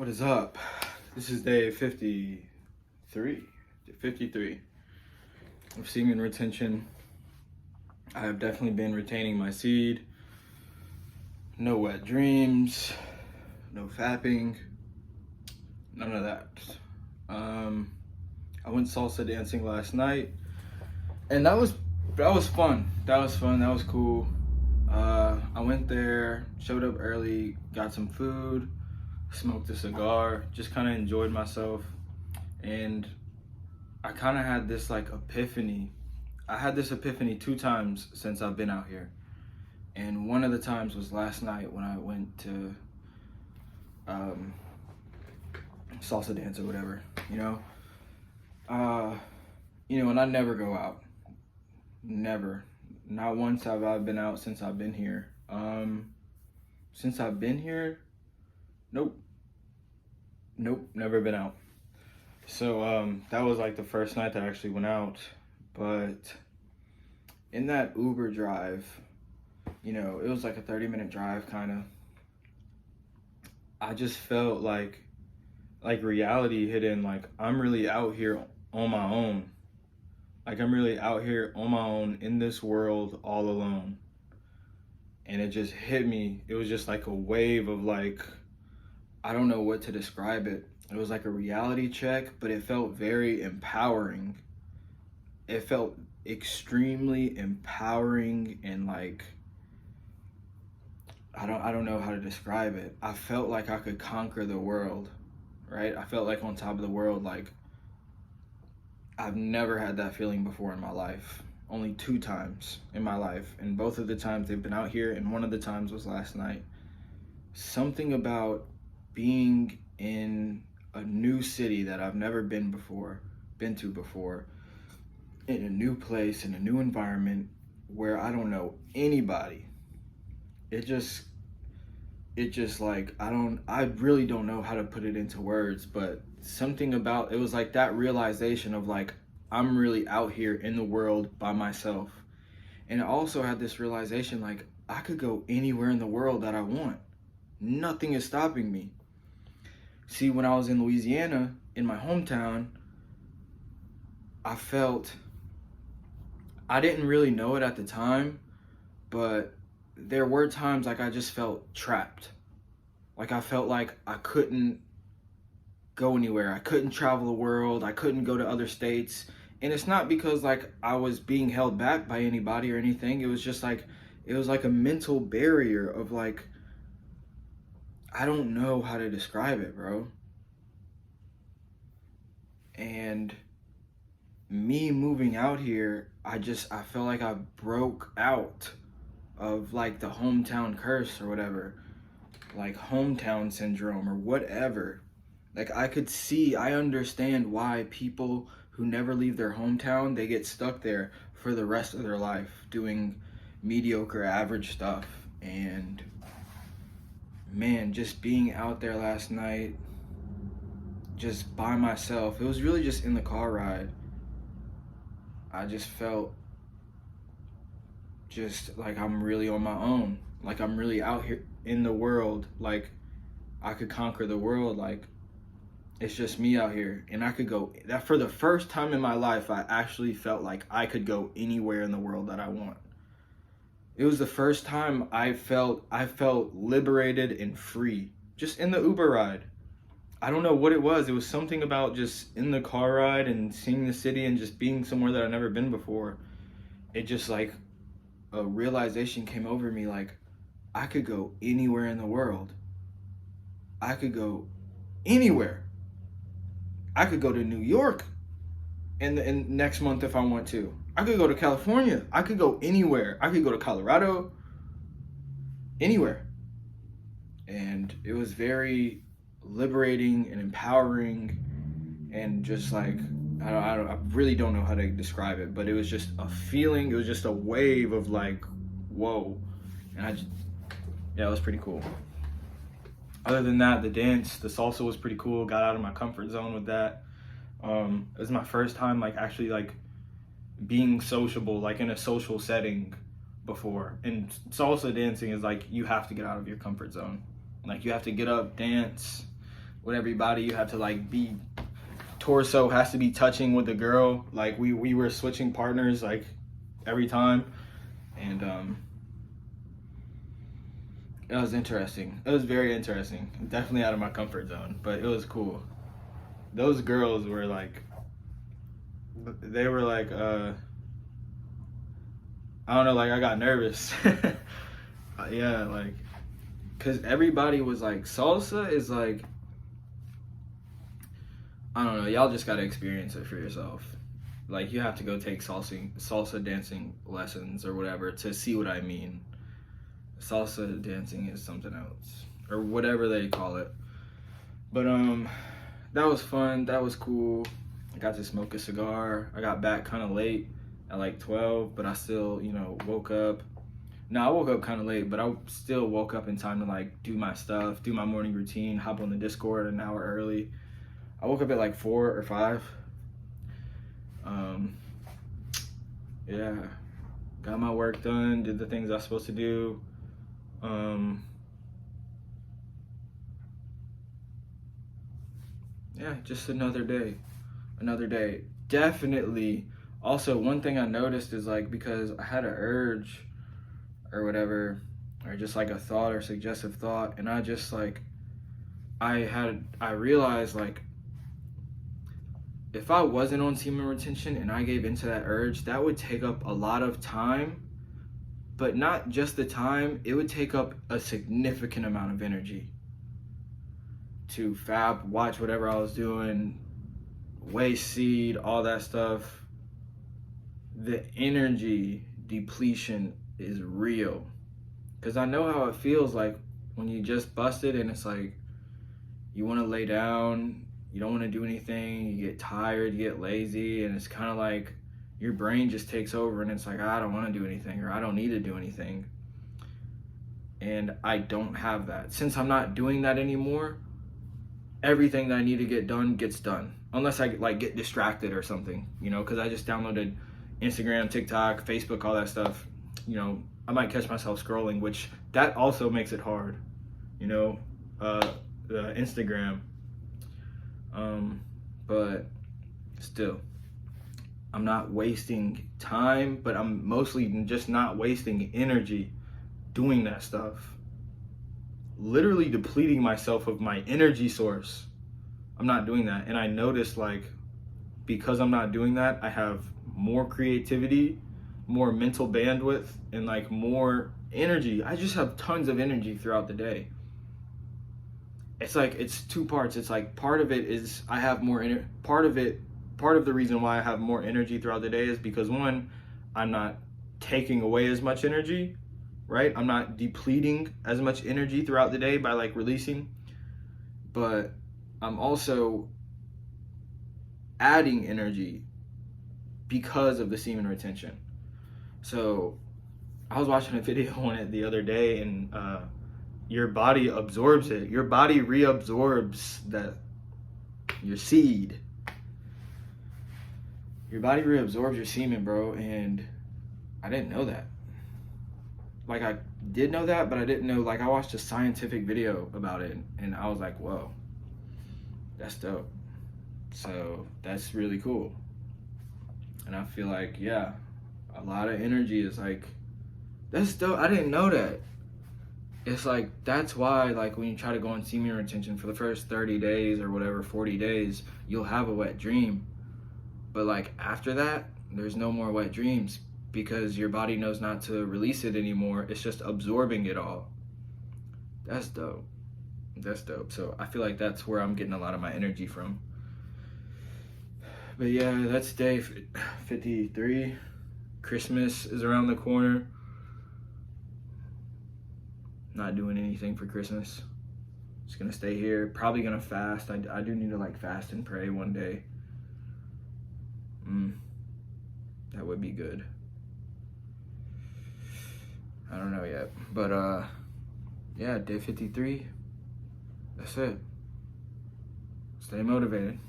What is up? This is day 53. 53 of semen retention. I have definitely been retaining my seed. No wet dreams, no fapping, none of that. I went salsa dancing last night, and that was fun. That was cool. I went there, showed up early, got some food, smoked a cigar, just kind of enjoyed myself. And I kind of had this like epiphany. I had this epiphany 2 times since I've been out here. And one of the times was last night when I went to salsa dance or whatever, and I never go out. Never. Not once have I been out since I've been here. Since I've been here, nope, never been out. So that was like the first night that I actually went out. But in that Uber drive, it was like a 30-minute drive kind of. I just felt like reality hit in. Like, I'm really out here on my own. Like, I'm really out here on my own in this world all alone. And it just hit me. It was just like a wave of like, I don't know what to describe it. It was like a reality check, but it felt very empowering. It felt extremely empowering, and like, I don't know how to describe it. I felt like I could conquer the world, right? I felt like on top of the world. Like, I've never had that feeling before in my life. Only 2 times in my life, and both of the times they've been out here, and one of the times was last night. Something about being in a new city that I've never been to before, in a new place, in a new environment where I don't know anybody. It just like, I really don't know how to put it into words, but something about it was like that realization of like, I'm really out here in the world by myself. And I also had this realization like, I could go anywhere in the world that I want. Nothing is stopping me. See, when I was in Louisiana, in my hometown, I didn't really know it at the time, but there were times like I just felt trapped. Like, I felt like I couldn't go anywhere. I couldn't travel the world. I couldn't go to other states. And it's not because like I was being held back by anybody or anything. It was just like, it was like a mental barrier of like, I don't know how to describe it, bro. And me moving out here, I felt like I broke out of like the hometown curse or whatever, like hometown syndrome or whatever. Like, I understand why people who never leave their hometown, they get stuck there for the rest of their life doing mediocre, average stuff. And man, just being out there last night, just by myself, it was really just in the car ride. I just felt just like I'm really on my own. Like, I'm really out here in the world. Like, I could conquer the world. Like, it's just me out here, and I could go. That for the first time in my life, I actually felt like I could go anywhere in the world that I want. It was the first time I felt liberated and free, just in the Uber ride. I don't know what it was. It was something about just in the car ride and seeing the city and just being somewhere that I've never been before. It just like a realization came over me, like, I could go anywhere in the world. I could go anywhere. I could go to New York in next month if I want to. I could go to California. I could go anywhere. I could go to Colorado. Anywhere. And it was very liberating and empowering, and just like, I really don't know how to describe it, but it was just a feeling. It was just a wave of like, whoa. And it was pretty cool. Other than that, the salsa was pretty cool. Got out of my comfort zone with that. It was my first time like actually like being sociable, like in a social setting before. And salsa dancing is like, you have to get out of your comfort zone. Like, you have to get up, dance, with everybody. You have to like be torso has to be touching with the girl. Like we were switching partners like every time, and it was interesting. It was very interesting. Definitely out of my comfort zone, but it was cool. Those girls were like, they were like, I don't know, like I got nervous. Yeah, like, cause everybody was like, salsa is like, I don't know, y'all just gotta experience it for yourself. Like you have to go take salsa dancing lessons or whatever to see what I mean. Salsa dancing is something else, or whatever they call it. But that was fun. That was cool. I got to smoke a cigar. I got back kind of late at like 12, but I still, you know, woke up. No, I woke up kind of late, but I still woke up in time to like do my stuff, do my morning routine, hop on the Discord an hour early. I woke up at like 4 or 5. Yeah, got my work done, did the things I was supposed to do. Yeah, just another day. Definitely. Also, one thing I noticed is like, because I had an urge or whatever, or just like a thought or suggestive thought, and I just like, I realized like, if I wasn't on semen retention and I gave into that urge, that would take up a lot of time, but not just the time, it would take up a significant amount of energy to watch whatever I was doing, waste seed, all that stuff. The energy depletion is real. Because I know how it feels like when you just busted and it's like, you want to lay down, you don't want to do anything, you get tired, you get lazy, and it's kind of like your brain just takes over and it's like, I don't want to do anything, or I don't need to do anything. And I don't have that. Since I'm not doing that anymore, everything that I need to get done gets done. Unless I like get distracted or something, you know, because I just downloaded Instagram, TikTok, Facebook, all that stuff. You know, I might catch myself scrolling, which that also makes it hard, you know, the Instagram. But still, I'm not wasting time, but I'm mostly just not wasting energy doing that stuff. Literally depleting myself of my energy source. I'm not doing that. And I noticed like, because I'm not doing that, I have more creativity, more mental bandwidth, and like more energy. I just have tons of energy throughout the day. It's like, it's two parts. It's like, part of it is I have more part of the reason why I have more energy throughout the day is because, one, I'm not taking away as much energy, right? I'm not depleting as much energy throughout the day by like releasing, but I'm also adding energy because of the semen retention. So I was watching a video on it the other day, and your body absorbs it. Your body reabsorbs your seed. Your body reabsorbs your semen, bro, and I didn't know that. Like, I did know that, but I didn't know, like, I watched a scientific video about it, and I was like, whoa, that's dope. So that's really cool. And I feel like, yeah, a lot of energy is like, that's dope. I didn't know that. It's like, that's why, like, when you try to go on semen retention for the first 30 days or whatever, 40 days, you'll have a wet dream. But like, after that, there's no more wet dreams because your body knows not to release it anymore. It's just absorbing it all. That's dope. That's dope. So I feel like that's where I'm getting a lot of my energy from. But yeah, that's day 53. Christmas is around the corner. Not doing anything for Christmas. Just gonna stay here. Probably gonna fast. I do need to like fast and pray one day. That would be good. I don't know yet. But yeah, day 53. That's it. Stay motivated.